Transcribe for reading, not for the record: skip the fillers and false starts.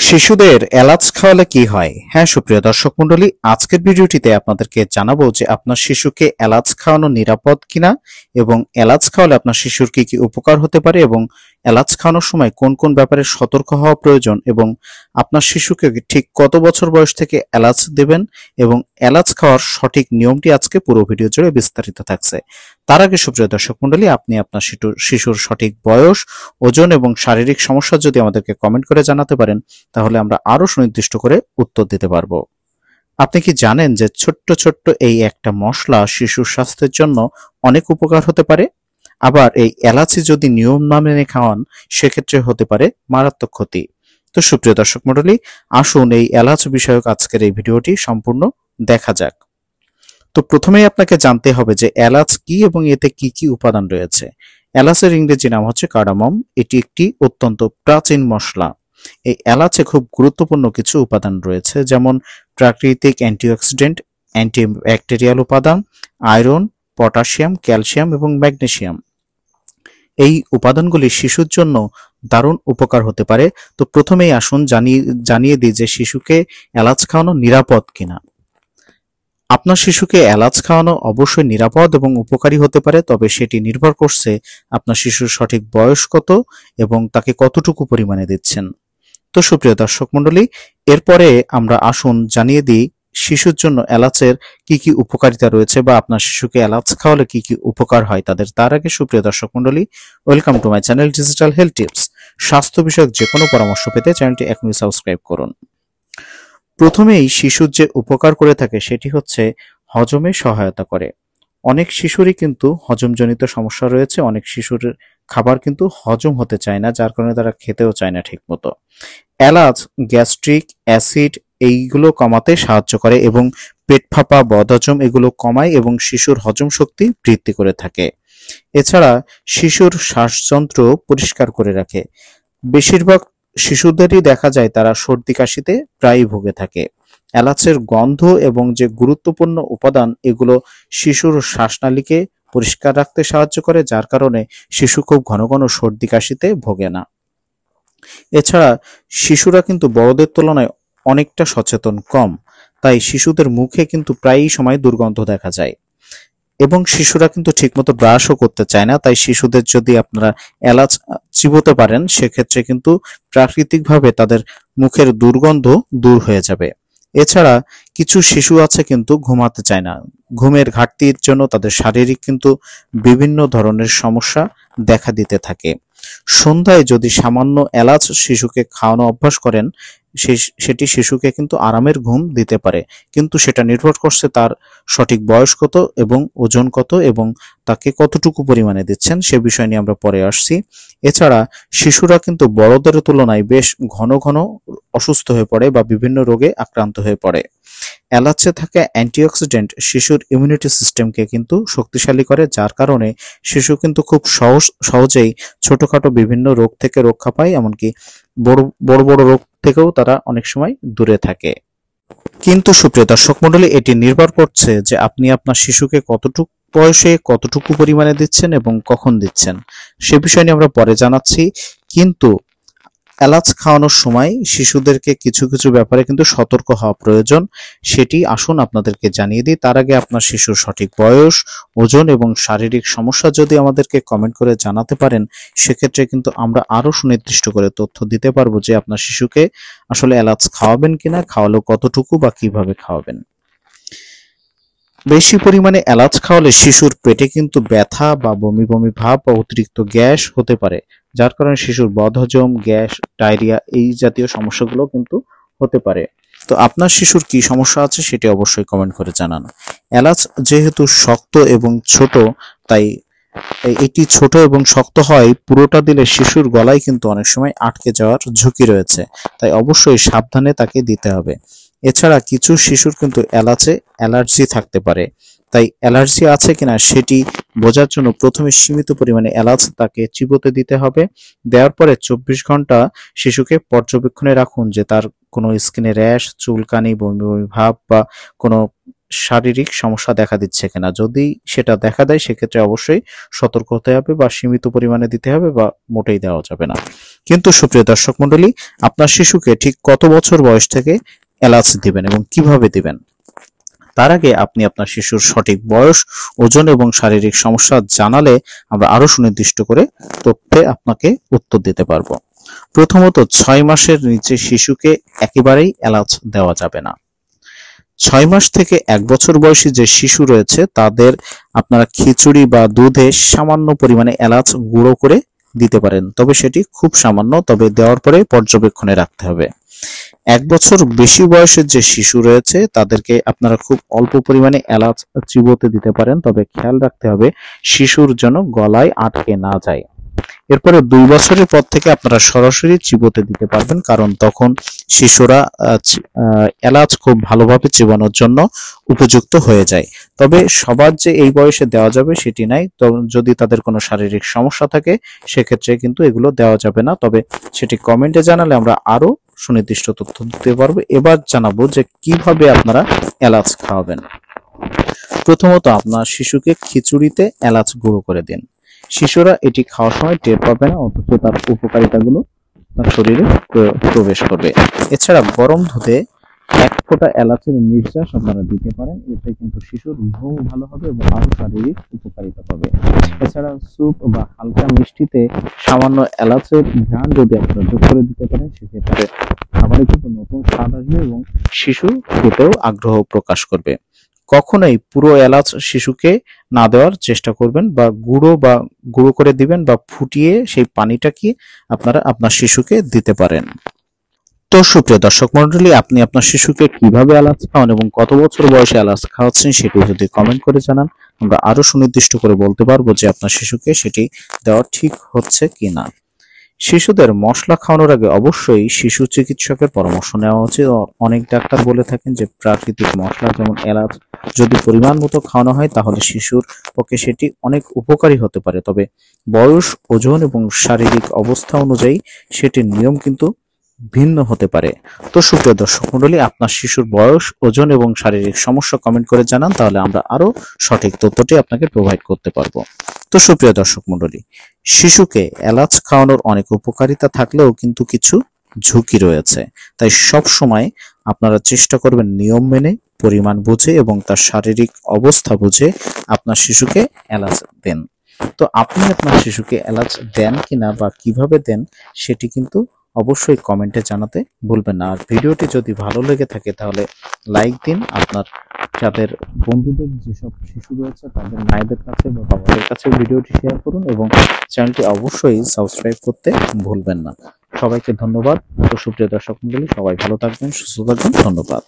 শিশুদের এলাচ খাওয়ালে কি হয়? হ্যাঁ, সুপ্রিয় দর্শক মণ্ডলী, আজকের ভিডিওটিতে আপনাদেরকে জানাবো যে আপনার শিশুকে এলাচ খাওয়ানো নিরাপদ কিনা এবং এলাচ খাওয়ালে আপনার শিশুর কি কি উপকার হতে পারে এবং এলাচ খাওয়ানোর সময় কোন কোন ব্যাপারে সতর্ক হওয়া প্রয়োজন এবং আপনার শিশুকে ঠিক কত বছর বয়স থেকে এলাচ দেবেন এবং এলাচ খাওয়ার সঠিক নিয়মটি আজকে পুরো ভিডিও জুড়ে বিস্তারিত থাকছে। তার আগে সুপ্রিয় দর্শক মণ্ডলী, আপনি আপনার শিশুর সঠিক বয়স, ওজন এবং শারীরিক সমস্যা যদি আমাদেরকে কমেন্ট করে জানাতে পারেন, তাহলে আমরা আরো সুনির্দিষ্ট করে উত্তর দিতে পারবো। আপনি কি জানেন যে ছোট্ট ছোট্ট এই একটা মশলা শিশুর স্বাস্থ্যের জন্য অনেক উপকার হতে পারে? আবার এই এলাচি যদি নিয়ম না মেনে খাওয়ান, সেক্ষেত্রে হতে পারে মারাত্মক ক্ষতি। তো সুপ্রিয় দর্শক মণ্ডলী, আসুন এই এলাচ বিষয়ক আজকের এই ভিডিওটি সম্পূর্ণ দেখা যাক। তো প্রথমেই আপনাকে জানতে হবে যে এলাচ কি এবং এতে কি কি উপাদান রয়েছে। এলাচের ইংরেজি নাম হচ্ছে কার্ডামম। এটি একটি অত্যন্ত প্রাচীন মশলা। এই এলাচে খুব গুরুত্বপূর্ণ কিছু উপাদান রয়েছে, যেমন প্রাকৃতিক অ্যান্টিঅক্সিডেন্ট, অ্যান্টিব্যাকটেরিয়াল উপাদান, আয়রন, পটাশিয়াম, ক্যালসিয়াম এবং ম্যাগনেসিয়াম। এই উপাদানগুলি শিশুর জন্য দারুণ উপকার হতে পারে। তো প্রথমেই আসুন জানিয়ে দিই যে শিশুকে এলাচ খাওয়ানো নিরাপদ কিনা। আপনার শিশুকে এলাচ খাওয়ানো অবশ্যই নিরাপদ এবং উপকারী হতে পারে, তবে সেটি নির্ভর করছে আপনার শিশুর সঠিক বয়স কত এবং তাকে কতটুকু পরিমাণে দিচ্ছেন। তো সুপ্রিয় দর্শক মণ্ডলী, এরপরে আমরা আসুন জানিয়ে দিই শিশুর জন্য এলাচের কি কি উপকারিতা রয়েছে বা আপনার শিশুকে এলাচ খাওয়ালে কি কি উপকার হয় তাদের। তার আগে সুপ্রিয় দর্শক মণ্ডলী, welcome to my channel digital health tips. স্বাস্থ্য বিষয়ক যে কোনো পরামর্শ পেতে চ্যানেলটি এখনই সাবস্ক্রাইব করুন। প্রথমেই শিশুর যে উপকার করে থাকে সেটি হচ্ছে হজমে সহায়তা করে। অনেক শিশুরই কিন্তু হজমজনিত সমস্যা রয়েছে, অনেক শিশুর খাবার কিন্তু হজম হতে চায় না, যার কারণে তারা খেতেও চায় না ঠিক মতো। এলাচ গ্যাস্ট্রিক অ্যাসিড এইগুলো কমাতে সাহায্য করে এবং পেট ফাঁপা, বদহজম এগুলো কমায় এবং শিশুর হজম শক্তি বৃদ্ধি করে থাকে। এছাড়া শিশুর শ্বাসযন্ত্র পরিষ্কার করে রাখে। বেশিরভাগ শিশুদেরই দেখা যায় তারা সর্দি কাশিতে প্রায়ই ভুগে থাকে। এলাচের গন্ধ এবং যে গুরুত্বপূর্ণ উপাদান, এগুলো শিশুর শ্বাসনালীকে পরিষ্কার রাখতে সাহায্য করে, যার কারণে শিশু খুব ঘন ঘন সর্দি কাশিতে ভোগে না। এছাড়া শিশুরা কিন্তু বড়দের তুলনায় অনেকটা সচেতন কম, তাই শিশুদের মুখে কিন্তু প্রায়ই সময় দুর্গন্ধ দেখা যায় এবং শিশুরা কিন্তু ঠিকমতো ব্রাশও করতে চায় না। তাই শিশুদের যদি আপনারা এলাচ চিবোতে পারেন, সেক্ষেত্রে কিন্তু প্রাকৃতিকভাবে তাদের মুখের দুর্গন্ধ দূর হয়ে যাবে। এছাড়া কিছু শিশু আছে কিন্তু ঘুমাতে চায় না। ঘুমের ঘাটতির জন্য তাদের শারীরিক কিন্তু বিভিন্ন ধরনের সমস্যা দেখা দিতে থাকে। সন্ধ্যায় যদি সামান্য এলাচ শিশুকে খাওয়ানো অভ্যাস করেন, সেটি শিশুকে কিন্তু আরামের ঘুম দিতে পারে, কিন্তু সেটা নির্ভর করছে তার সঠিক বয়স কত এবং ওজন কত এবং তাকে কতটুকু পরিমাণে দিচ্ছেন, সে বিষয় নিয়ে আমরা পরে আসছি। এছাড়া শিশুরা কিন্তু বড়দের তুলনায় বেশ ঘন ঘন অসুস্থ হয়ে পড়ে বা বিভিন্ন রোগে আক্রান্ত হয়ে পড়ে। এলাচে থাকা অ্যান্টিঅক্সিডেন্ট শিশুর ইমিউনিটি সিস্টেমকে কিন্তু শক্তিশালী করে, যার কারণে শিশু কিন্তু খুব সহজেই ছোটখাটো বিভিন্ন রোগ থেকে রক্ষা পায়, এমনকি বড় বড় বড় রোগ থেকেও তারা অনেক সময় দূরে থাকে। কিন্তু সুপ্রিয় দর্শক মণ্ডলী, এটি নির্ভর করছে যে আপনি আপনার শিশুকে কতটুকু বয়সে কতটুকু পরিমাণে দিচ্ছেন এবং কখন দিচ্ছেন, সে বিষয় নিয়ে আমরা পরে জানাচ্ছি। কিন্তু এলাচ খাওয়ানোর সময় শিশুদেরকে কিছু কিছু ব্যাপারে কিন্তু সতর্ক হওয়া প্রয়োজন, সেটি আসুন আপনাদেরকে জানিয়ে দিই। তার আগে আপনার শিশুর সঠিক বয়স, ওজন এবং শারীরিক সমস্যা যদি আমাদেরকে কমেন্ট করে জানাতে পারেন, সেক্ষেত্রে কিন্তু আমরা আরো সুনির্দিষ্ট করে তথ্য দিতে পারবো যে আপনার শিশুকে আসলে এলাচ খাওয়াবেন কিনা, খাওয়ালেও কতটুকু বা কিভাবে খাওয়াবেন। বেশি পরিমাণে এলাচ খাওয়ালে শিশুর পেটে কিন্তু ব্যথা বা বমি বমি ভাব বা অতিরিক্ত গ্যাস হতে পারে, যার কারণে শিশুর বদহজম, গ্যাস, ডায়রিয়া এই জাতীয় সমস্যাগুলো কিন্তু হতে পারে। তো আপনার শিশুর কি সমস্যা আছে সেটি অবশ্যই কমেন্ট করে জানান। এলাচ যেহেতু শক্ত এবং ছোট, তাই এটি ছোট এবং শক্ত হয়, পুরোটা দিলে শিশুর গলায় কিন্তু অনেক সময় আটকে যাওয়ার ঝুঁকি রয়েছে, তাই অবশ্যই সাবধানে তাকে দিতে হবে। এছাড়া কিছু শিশুর কিন্তু এলাচে অ্যালার্জি থাকতে পারে, তাই অ্যালার্জি আছে কিনা সেটি বোঝার জন্য প্রথমে সীমিত পরিমাণে এলাচ তাকে চিবোতে দিতে হবে। দেওয়ার পরে 24 ঘন্টা শিশুকে পর্যবেক্ষণে রাখুন যে তার কোনো স্কিনে র্যাশ, চুলকানি, বমি বমি ভাব বা কোনো শারীরিক সমস্যা দেখা দিচ্ছে কিনা। যদি সেটা দেখা দেয়, সেক্ষেত্রে অবশ্যই সতর্ক হতে হবে বা সীমিত পরিমাণে দিতে হবে বা মোটেই দেওয়া যাবে না। কিন্তু সুপ্রিয় দর্শক মণ্ডলী, আপনার শিশুকে ঠিক কত বছর বয়স থেকে এলাচ দিবেন এবং কিভাবে দিবেন, তার আগে আপনি আপনার শিশুর সঠিক বয়স, ওজন এবং শারীরিক সমস্যা জানালে আমরা আরো সুনির্দিষ্ট করে তথ্যে আপনাকে উত্তর দিতে পারবো। প্রথমত, 6 মাসের নিচে শিশুকে একেবারেই এলাচ দেওয়া যাবে না। 6 মাস থেকে 1 বছর বয়সী যে শিশু রয়েছে তাদের আপনারা খিচুড়ি বা দুধে সামান্য পরিমাণে এলাচ গুঁড়ো করে দিতে পারেন, তবে সেটি খুব সামান্য, তবে দেওয়ার পরে পর্যবেক্ষণে রাখতে হবে। 1 বছর বেশি বয়সের যে শিশু রয়েছে তাদেরকে আপনারা খুব অল্প পরিমাণে এলাচ চিবোতে দিতে পারেন, তবে খেয়াল রাখতে হবে শিশুর যেন গলায় আটকে না যায়। এরপরে 2 বছরের পর থেকে আপনারা সরাসরি চিবোতে দিতে পারবেন, কারণ তখন শিশুরা এলাচ খুব ভালোভাবে চিবানোর জন্য উপযুক্ত হয়ে যায়। তবে সবার যে এই বয়সে দেওয়া যাবে সেটি নাই, তো যদি তাদের কোনো শারীরিক সমস্যা থাকে সেক্ষেত্রে কিন্তু এগুলো দেওয়া যাবে না, তবে সেটি কমেন্টে জানালে আমরা আরো সুনির্দিষ্ট তথ্য দিতে পারবো। এবার জানাবো যে কিভাবে আপনারা এলাচ খাওয়াবেন। প্রথমত, আপনার শিশুকে খিচুড়িতে এলাচ গুঁড়ো করে দিন। শিশুরা এটি খাওয়ার সময় টের পাবে না, অথচ তার উপকারিতাগুলো তার শরীরে প্রবেশ করবে। এছাড়া গরম দুধে 1 ফোঁটা এলাচের নির্যাস আপনারা দিতে পারেন, এতে কিন্তু শিশুর ঘুম ভালো হবে এবং আরো শারীরিক উপকারিতা পাবে। এছাড়া স্যুপ বা হালকা মিষ্টিতে সামান্য এলাচের ঘ্রাণ যদি আপনারা যোগ করে দিতে পারেন, সেক্ষেত্রে খাবারে কিন্তু নতুন স্বাদ আসবে এবং শিশু খেতেও আগ্রহ প্রকাশ করবে। কখনোই পুরো এলাচ শিশুকে না দেওয়ার চেষ্টা করবেন, বা গুঁড়ো করে দিবেন বা ফুটিয়ে সেই পানিটা কি আপনারা আপনার শিশুকে দিতে পারেন। তো সুপ্রিয় দর্শক মন্ডলী, আপনি আপনার শিশুকে কিভাবে এলাচ খাওয়ান এবং কত বছর বয়সে এলাচ খাওয়াচ্ছেন সেটি যদি কমেন্ট করে জানান, আমরা আরো সুনির্দিষ্ট করে বলতে পারবো যে আপনার শিশুকে সেটি দেওয়া ঠিক হচ্ছে কিনা। শিশুদের মশলা খাওয়ানোর আগে অবশ্যই শিশু চিকিৎসকের পরামর্শ নেওয়া উচিত। অনেক ডাক্তার বলে থাকেন যে প্রাকৃতিক মশলা যেমন এলাচ যদি পরিমাণ মতো খাওয়ানো হয় তাহলে শিশুর পক্ষে সেটি অনেক উপকারী হতে পারে, তবে বয়স, ওজন এবং শারীরিক অবস্থা অনুযায়ী সেটির নিয়ম কিন্তু ভিন্ন হতে পারে। তো সুপ্রিয় দর্শক মণ্ডলী, আপনার শিশুর বয়স, ওজন এবং শারীরিক সমস্যা কমেন্ট করে জানান, তাহলে আমরা আরো সঠিক তথ্যটি আপনাকে প্রোভাইড করতে পারবো। তো সুপ্রিয় দর্শক মণ্ডলী, শিশুকে এলাচ খাওয়ানোর অনেক উপকারিতা থাকলেও কিন্তু কিছু ঝুঁকি রয়েছে, তাই সব সময় আপনারা চেষ্টা করবেন নিয়ম মেনে, পরিমাণ বুঝে এবং তার শারীরিক অবস্থা বুঝে আপনার শিশুকে এলাচ দেন। তো আপনি আপনার শিশুকে এলাচ দেন কিনা বা কিভাবে দেন সেটি কিন্তু অবশ্যই কমেন্টে জানাতে ভুলবেন না। আর ভিডিওটি যদি ভালো লেগে থাকে তাহলে লাইক দিন, আপনার যাদের বন্ধুদের যেসব শিশু রয়েছে তাদের মায়েদের কাছে বা বাবাদের কাছে ভিডিওটি শেয়ার করুন এবং চ্যানেলটি অবশ্যই সাবস্ক্রাইব করতে ভুলবেন না। সবাইকে ধন্যবাদ। তো সুপ্রিয় দর্শক মণ্ডলী, সবাই ভালো থাকবেন, সুস্থ থাকবেন, ধন্যবাদ।